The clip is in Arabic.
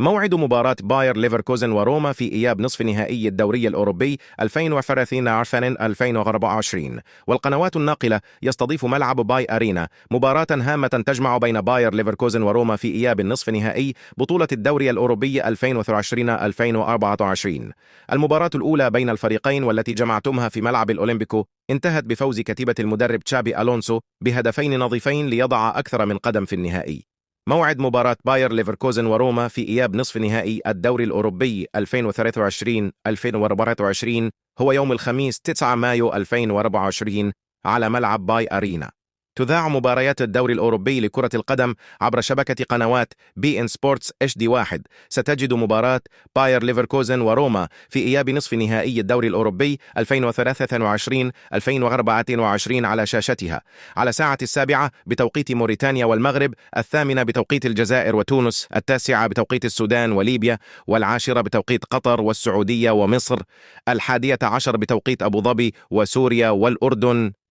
موعد مباراة باير ليفركوزن وروما في إياب نصف نهائي الدوري الأوروبي 2023-2024. والقنوات الناقلة يستضيف ملعب باي أرينا مباراة هامة تجمع بين باير ليفركوزن وروما في إياب النصف نهائي بطولة الدوري الأوروبي 2023-2024. المباراة الأولى بين الفريقين والتي جمعتمها في ملعب الأولمبيكو انتهت بفوز كتيبة المدرب تشابي ألونسو بهدفين نظيفين ليضع أكثر من قدم في النهائي. موعد مباراة باير ليفركوزن وروما في إياب نصف نهائي الدوري الأوروبي 2023-2024 هو يوم الخميس 9 مايو 2024 على ملعب باي أرينا. تذاع مباريات الدوري الأوروبي لكرة القدم عبر شبكة قنوات بي إن سبورتس HD1. ستجد مباراة باير ليفركوزن وروما في إياب نصف نهائي الدوري الأوروبي 2023-2024 على شاشتها على ساعة 7 بتوقيت موريتانيا والمغرب، 8 بتوقيت الجزائر وتونس، 9 بتوقيت السودان وليبيا، 10 بتوقيت قطر والسعودية ومصر، 11 بتوقيت أبو ظبي وسوريا والأردن.